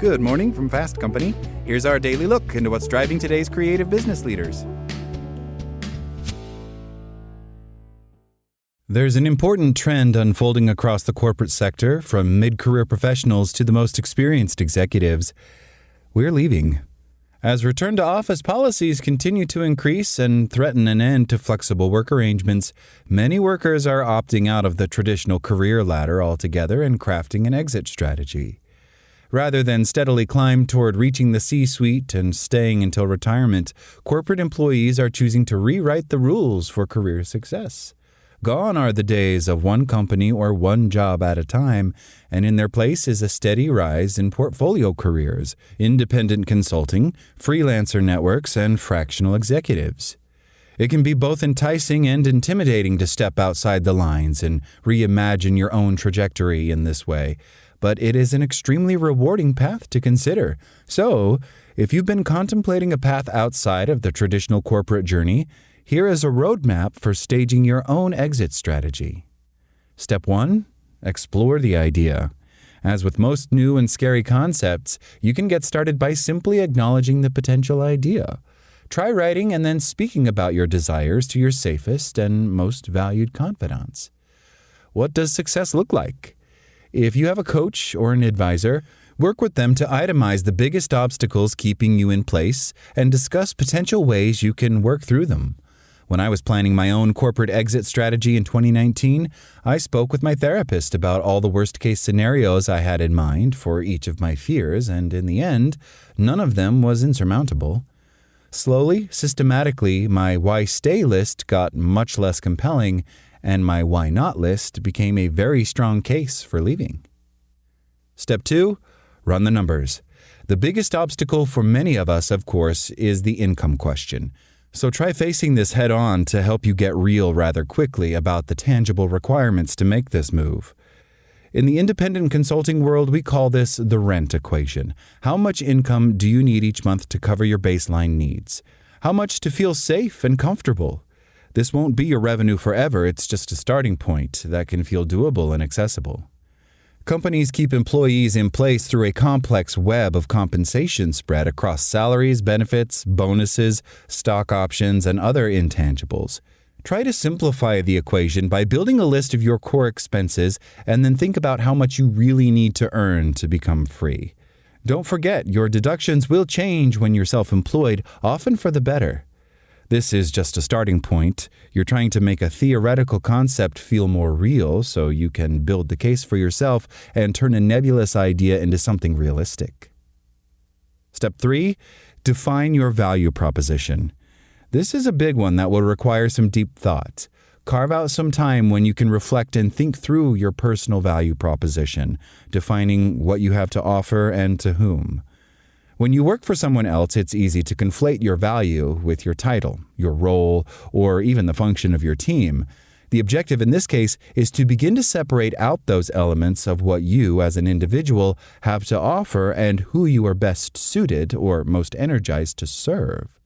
Good morning from Fast Company. Here's our daily look into what's driving today's creative business leaders. There's an important trend unfolding across the corporate sector, from mid-career professionals to the most experienced executives. We're leaving. As return-to-office policies continue to increase and threaten an end to flexible work arrangements, many workers are opting out of the traditional career ladder altogether and crafting an exit strategy. Rather than steadily climb toward reaching the C-suite and staying until retirement, corporate employees are choosing to rewrite the rules for career success. Gone are the days of one company or one job at a time, and in their place is a steady rise in portfolio careers, independent consulting, freelancer networks, and fractional executives. It can be both enticing and intimidating to step outside the lines and reimagine your own trajectory in this way, but it is an extremely rewarding path to consider. So, if you've been contemplating a path outside of the traditional corporate journey, here is a roadmap for staging your own exit strategy. Step 1. Explore the idea. As with most new and scary concepts, you can get started by simply acknowledging the potential idea. Try writing and then speaking about your desires to your safest and most valued confidants. What does success look like? If you have a coach or an advisor, work with them to itemize the biggest obstacles keeping you in place and discuss potential ways you can work through them. When I was planning my own corporate exit strategy in 2019, I spoke with my therapist about all the worst-case scenarios I had in mind for each of my fears, and in the end, none of them was insurmountable. Slowly, systematically, my why stay list got much less compelling, and my why not list became a very strong case for leaving. Step 2. Run the numbers. The biggest obstacle for many of us, of course, is the income question. So try facing this head-on to help you get real rather quickly about the tangible requirements to make this move. In the independent consulting world, we call this the rent equation. How much income do you need each month to cover your baseline needs? How much to feel safe and comfortable? This won't be your revenue forever, it's just a starting point that can feel doable and accessible. Companies keep employees in place through a complex web of compensation spread across salaries, benefits, bonuses, stock options, and other intangibles. Try to simplify the equation by building a list of your core expenses and then think about how much you really need to earn to become free. Don't forget, your deductions will change when you're self-employed, often for the better. This is just a starting point. You're trying to make a theoretical concept feel more real so you can build the case for yourself and turn a nebulous idea into something realistic. Step 3. Define your value proposition. This is a big one that will require some deep thought. Carve out some time when you can reflect and think through your personal value proposition, defining what you have to offer and to whom. When you work for someone else, it's easy to conflate your value with your title, your role, or even the function of your team. The objective in this case is to begin to separate out those elements of what you as an individual have to offer and who you are best suited or most energized to serve.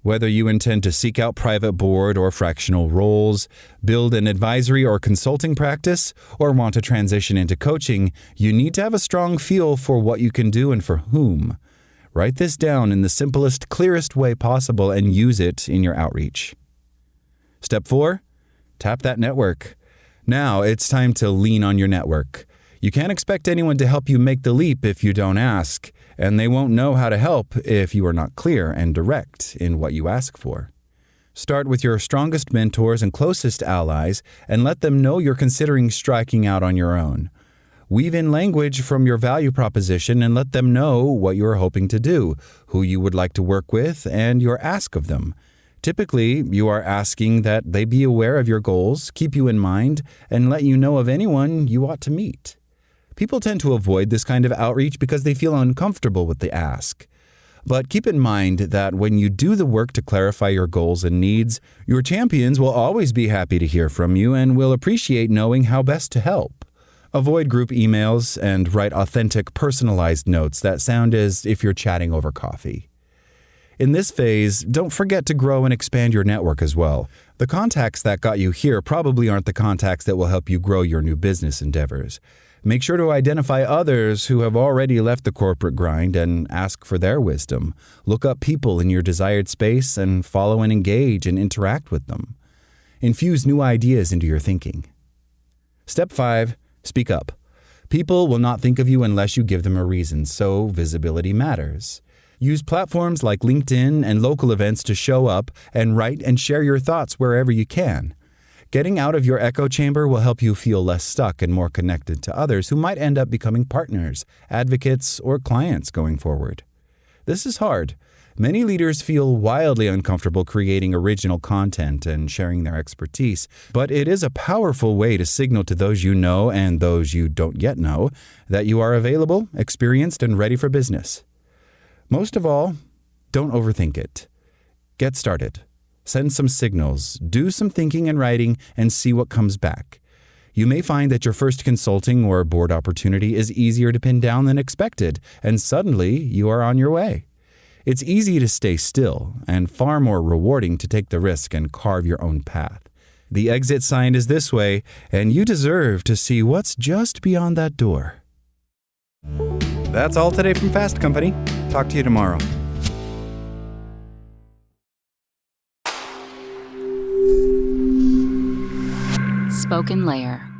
Whether you intend to seek out private board or fractional roles, build an advisory or consulting practice, or want to transition into coaching, you need to have a strong feel for what you can do and for whom. Write this down in the simplest, clearest way possible and use it in your outreach. Step 4. Tap that network. Now it's time to lean on your network. You can't expect anyone to help you make the leap if you don't ask, and they won't know how to help if you are not clear and direct in what you ask for. Start with your strongest mentors and closest allies and let them know you're considering striking out on your own. Weave in language from your value proposition and let them know what you are hoping to do, who you would like to work with, and your ask of them. Typically, you are asking that they be aware of your goals, keep you in mind, and let you know of anyone you ought to meet. People tend to avoid this kind of outreach because they feel uncomfortable with the ask. But keep in mind that when you do the work to clarify your goals and needs, your champions will always be happy to hear from you and will appreciate knowing how best to help. Avoid group emails and write authentic, personalized notes that sound as if you're chatting over coffee. In this phase, don't forget to grow and expand your network as well. The contacts that got you here probably aren't the contacts that will help you grow your new business endeavors. Make sure to identify others who have already left the corporate grind and ask for their wisdom. Look up people in your desired space and follow and engage and interact with them. Infuse new ideas into your thinking. Step 5. Speak up. People will not think of you unless you give them a reason, so visibility matters. Use platforms like LinkedIn and local events to show up and write and share your thoughts wherever you can. Getting out of your echo chamber will help you feel less stuck and more connected to others who might end up becoming partners, advocates, or clients going forward. This is hard. Many leaders feel wildly uncomfortable creating original content and sharing their expertise, but it is a powerful way to signal to those you know and those you don't yet know that you are available, experienced, and ready for business. Most of all, don't overthink it. Get started. Send some signals, do some thinking and writing, and see what comes back. You may find that your first consulting or board opportunity is easier to pin down than expected, and suddenly you are on your way. It's easy to stay still, and far more rewarding to take the risk and carve your own path. The exit sign is this way, and you deserve to see what's just beyond that door. That's all today from Fast Company. Talk to you tomorrow. SpokenLayer.